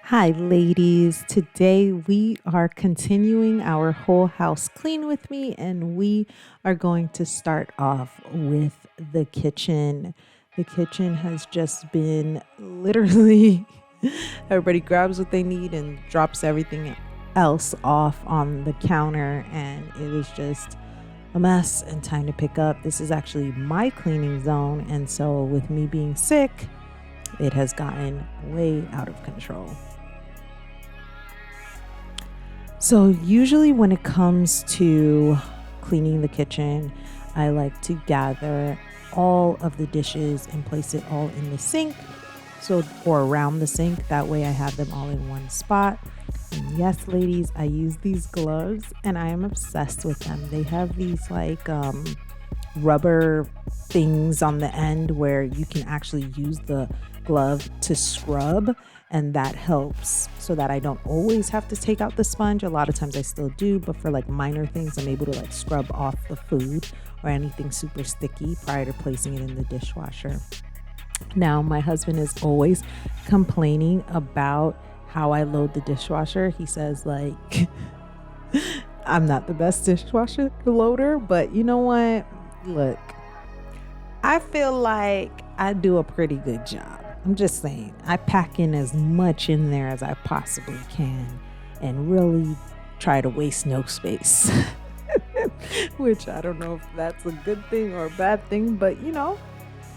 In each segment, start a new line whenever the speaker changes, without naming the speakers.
Hi, ladies. Today we are continuing our whole house clean with me, and we are going to start off with the kitchen. The kitchen has just been literally everybody grabs what they need and drops everything else off on the counter, and it is just a mess and time to pick up. This is actually my cleaning zone, and so with me being sick, it has gotten way out of control. So usually when it comes to cleaning the kitchen, I like to gather all of the dishes and place it all in the sink. Or around the sink. That way I have them all in one spot. And yes, ladies, I use these gloves and I am obsessed with them. They have these rubber things on the end where you can actually use the glove to scrub, and that helps so that I don't always have to take out the sponge. A lot of times I still do, but for minor things, I'm able to scrub off the food or anything super sticky prior to placing it in the dishwasher. Now, my husband is always complaining about how I load the dishwasher. He says I'm not the best dishwasher loader, but you know what? Look, I feel like I do a pretty good job. I'm just saying, I pack in as much in there as I possibly can and really try to waste no space. Which I don't know if that's a good thing or a bad thing, but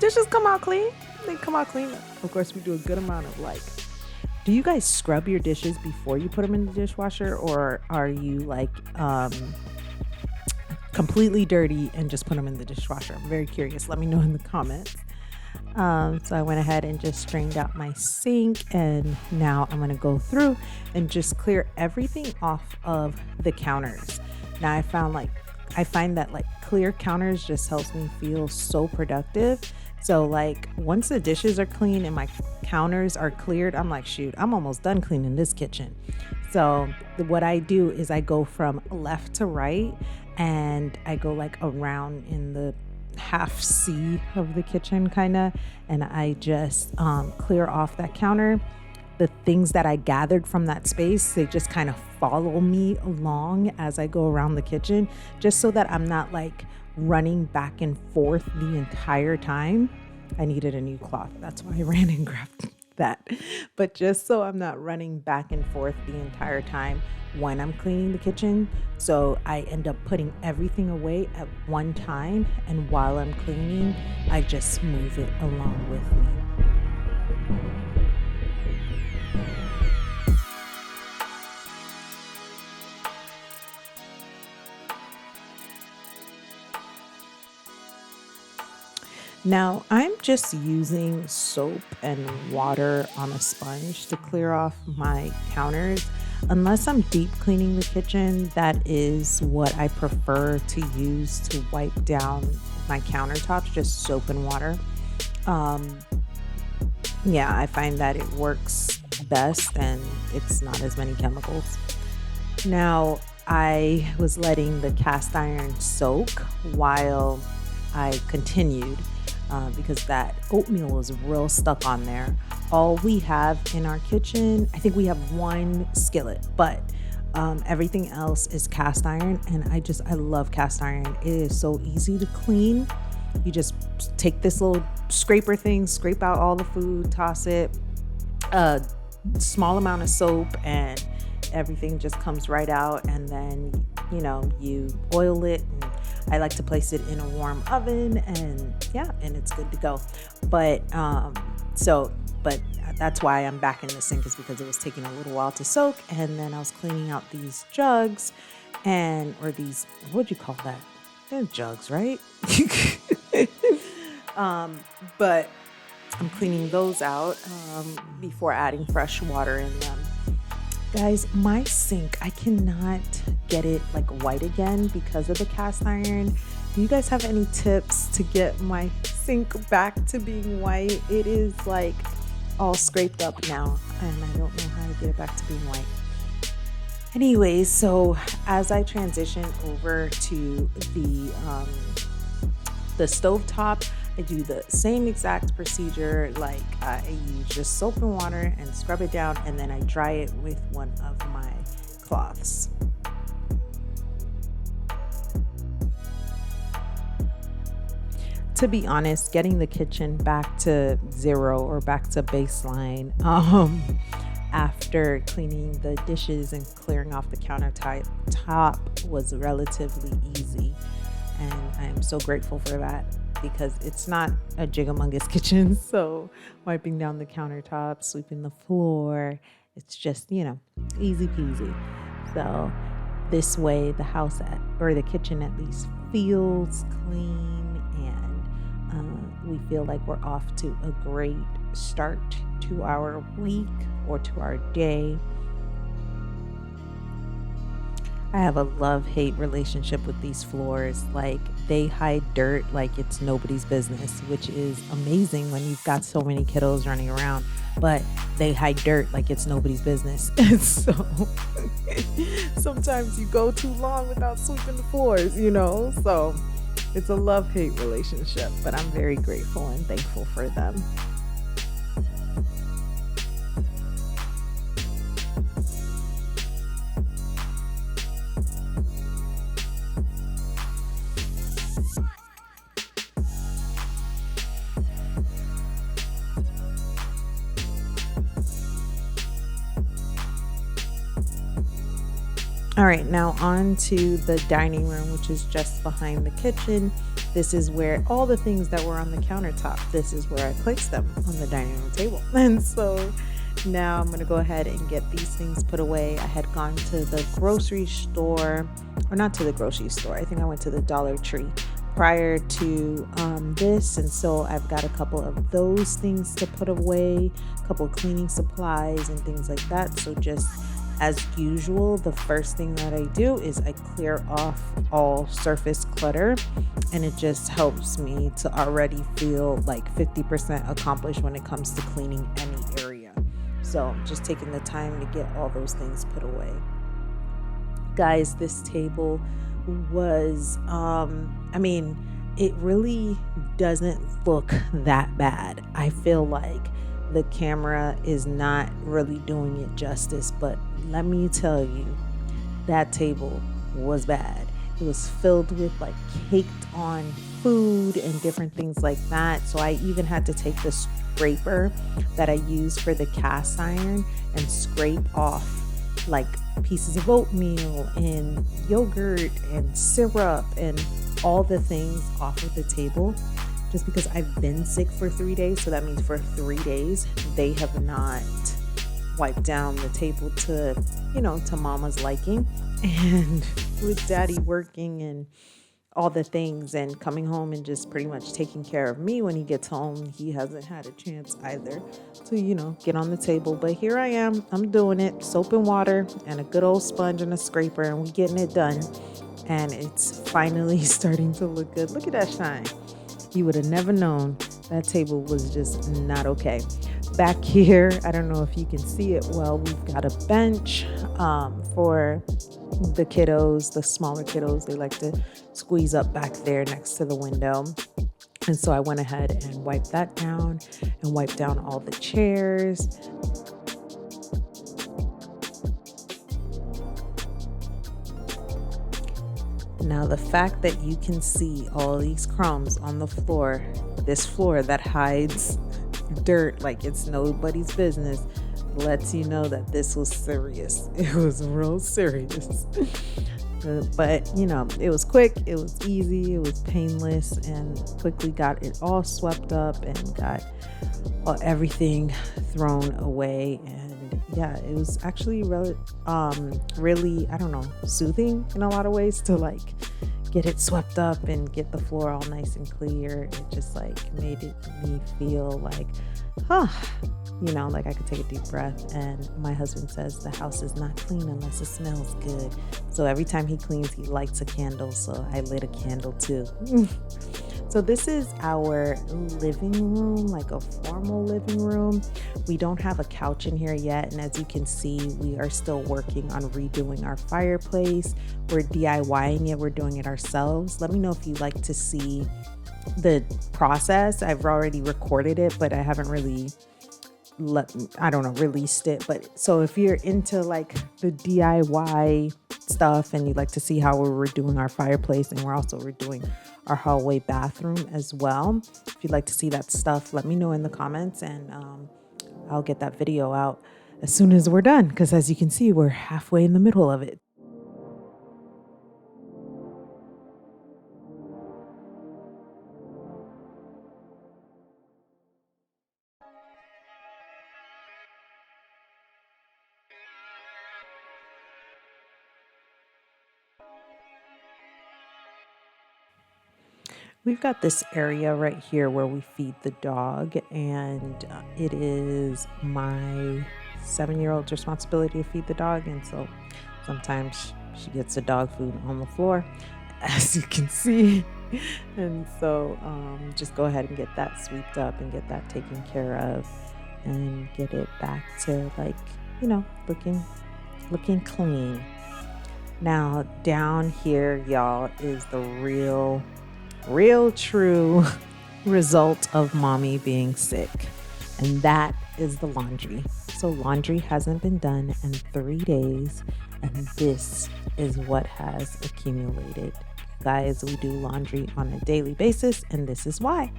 dishes come out clean. They come out clean. Of course, we do a good amount of do you guys scrub your dishes before you put them in the dishwasher, or are you completely dirty and just put them in the dishwasher? I'm very curious. Let me know in the comments. So I went ahead and just strained out my sink, and now I'm going to go through and just clear everything off of the counters. Now I find that clear counters just helps me feel so productive. So once the dishes are clean and my counters are cleared, I'm like, shoot, I'm almost done cleaning this kitchen. So what I do is I go from left to right, and I go around in the half C of the kitchen and I just clear off that counter. The things that I gathered from that space, they just kind of follow me along as I go around the kitchen, just so that I'm not running back and forth the entire time. I needed a new cloth. That's why I ran and grabbed that. But just so I'm not running back and forth the entire time when I'm cleaning the kitchen. So I end up putting everything away at one time, and while I'm cleaning, I just move it along with me. Now, I'm just using soap and water on a sponge to clear off my counters. Unless I'm deep cleaning the kitchen, that is what I prefer to use to wipe down my countertops, just soap and water. I find that it works best and it's not as many chemicals. Now, I was letting the cast iron soak while I continued. Because that oatmeal was real stuck on there. All we have in our kitchen, I think we have one skillet, but everything else is cast iron, and I love cast iron. It is so easy to clean. You just take this little scraper thing, scrape out all the food, toss it, a small amount of soap, and everything just comes right out. And then you oil it, and I like to place it in a warm oven, and it's good to go. But that's why I'm back in the sink, is because it was taking a little while to soak. And then I was cleaning out these jugs or these, what'd you call that? They're jugs, right? But I'm cleaning those out before adding fresh water in them. Guys, my sink, I cannot get it white again because of the cast iron. Do you guys have any tips to get my sink back to being white? It is all scraped up now, and I don't know how to get it back to being white. Anyways, so as I transition over to the stovetop, I do the same exact procedure. Like I use just soap and water and scrub it down, and then I dry it with one of my cloths. To be honest, getting the kitchen back to zero or back to baseline after cleaning the dishes and clearing off the countertop was relatively easy. And I am so grateful for that because it's not a jigamungous kitchen. So wiping down the countertop, sweeping the floor, it's just, easy peasy. So this way the house or the kitchen at least feels clean, and we feel like we're off to a great start to our week or to our day. I have a love-hate relationship with these floors. Like, they hide dirt like it's nobody's business, which is amazing when you've got so many kiddos running around, but they hide dirt like it's nobody's business. And so sometimes you go too long without sweeping the floors, So it's a love-hate relationship, but I'm very grateful and thankful for them. All right, now on to the dining room, which is just behind the kitchen. This is where all the things that were on the countertop, this is where I placed them on the dining room table. And so now I'm going to go ahead and get these things put away. I had gone to the grocery store, or not to the grocery store. I think I went to the Dollar Tree prior to this. And so I've got a couple of those things to put away, a couple of cleaning supplies and things like that. So just as usual, the first thing that I do is I clear off all surface clutter, and it just helps me to already feel like 50% accomplished when it comes to cleaning any area. So just taking the time to get all those things put away. Guys, this table was, it really doesn't look that bad. I feel like the camera is not really doing it justice, but let me tell you, that table was bad. It was filled with like caked on food and different things like that. So I even had to take the scraper that I use for the cast iron and scrape off like pieces of oatmeal and yogurt and syrup and all the things off of the table, just because I've been sick for 3 days. So that means for 3 days, they have not wiped down the table to mama's liking. And with daddy working and all the things and coming home and just pretty much taking care of me when he gets home, he hasn't had a chance either to, get on the table. But here I am, I'm doing it, soap and water and a good old sponge and a scraper, and we getting it done. And it's finally starting to look good. Look at that shine. You would have never known that table was just not okay. Back here, I don't know if you can see it well, we've got a bench for the kiddos, the smaller kiddos. They like to squeeze up back there next to the window. And so I went ahead and wiped that down and wiped down all the chairs. Now, the fact that you can see all these crumbs on the floor, this floor that hides dirt like it's nobody's business, lets you know that this was serious. It was real serious. But, it was quick, it was easy, it was painless, and quickly got it all swept up and got everything thrown away. And yeah, it was actually really, soothing in a lot of ways to get it swept up and get the floor all nice and clear. It just made me feel like I could take a deep breath. And my husband says the house is not clean unless it smells good. So every time he cleans, he lights a candle. So I lit a candle too. So this is our living room, like a formal living room. We don't have a couch in here yet. And as you can see, we are still working on redoing our fireplace. We're DIYing it. We're doing it ourselves. Let me know if you'd like to see the process. I've already recorded it, but I haven't really released it. But so if you're into like the DIY stuff and you'd like to see how we're redoing our fireplace, and we're also redoing our hallway bathroom as well, if you'd like to see that stuff, let me know in the comments, and I'll get that video out as soon as we're done, because as you can see, we're halfway in the middle of it. We've got this area right here where we feed the dog, and it is my 7-year-old's responsibility to feed the dog. And so sometimes she gets the dog food on the floor, as you can see. And so just go ahead and get that swept up and get that taken care of and get it back to, like, looking clean. Now down here, y'all, is the real true result of mommy being sick, and that is the laundry. So laundry hasn't been done in 3 days, and this is what has accumulated. Guys, we do laundry on a daily basis, and this is why.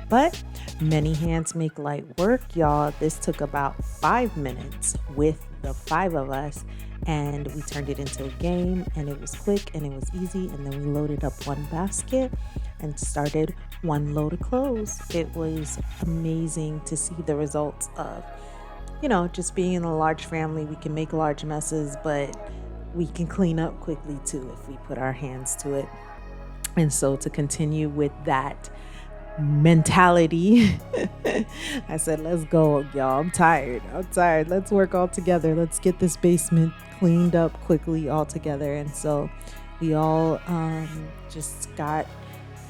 But many hands make light work, y'all. This took about 5 minutes with the 5 of us, and we turned it into a game, and it was quick and it was easy. And then we loaded up one basket and started one load of clothes. It was amazing to see the results of, just being in a large family. We can make large messes, but we can clean up quickly too if we put our hands to it. And so to continue with that mentality, I said, let's go, y'all. I'm tired. Let's work all together. Let's get this basement cleaned up quickly all together. And so we all just got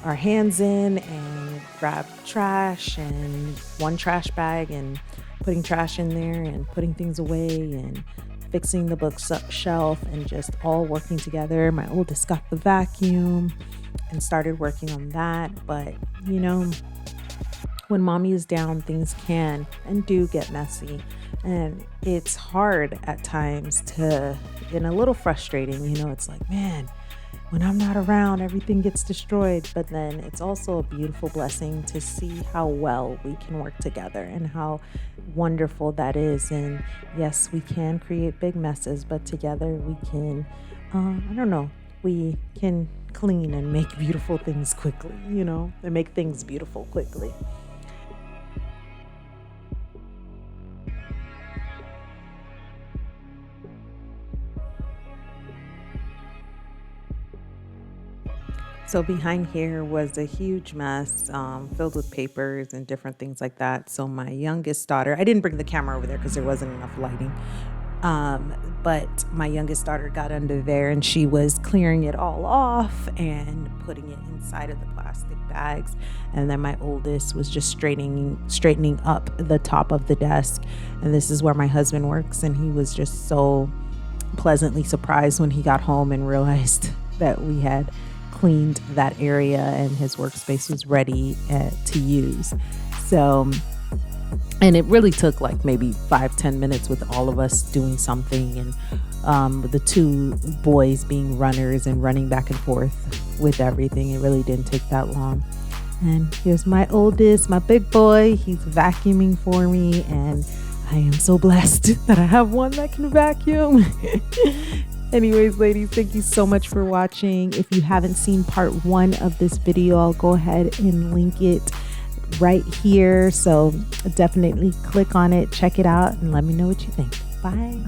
our hands in and grabbed trash and one trash bag and putting trash in there and putting things away and fixing the bookshelf and just all working together. My oldest got the vacuum and started working on that. But when mommy is down, things can and do get messy, and it's hard at times and a little frustrating. It's like, man, when I'm not around, everything gets destroyed. But then it's also a beautiful blessing to see how well we can work together and how wonderful that is. And yes, we can create big messes, but together we can, we can clean and make beautiful things quickly, and make things beautiful quickly. So behind here was a huge mess, filled with papers and different things like that. So my youngest daughter, I didn't bring the camera over there because there wasn't enough lighting. But my youngest daughter got under there and she was clearing it all off and putting it inside of the plastic bags. And then my oldest was just straightening up the top of the desk. And this is where my husband works. And he was just so pleasantly surprised when he got home and realized that we had cleaned that area and his workspace was ready to use. So, and it really took like maybe 5-10 minutes with all of us doing something, and with the 2 boys being runners and running back and forth with everything. It really didn't take that long. And here's my oldest, my big boy. He's vacuuming for me, and I am so blessed that I have one that can vacuum. Anyways, ladies, thank you so much for watching. If you haven't seen part 1 of this video, I'll go ahead and link it right here. So definitely click on it, check it out, and let me know what you think. Bye.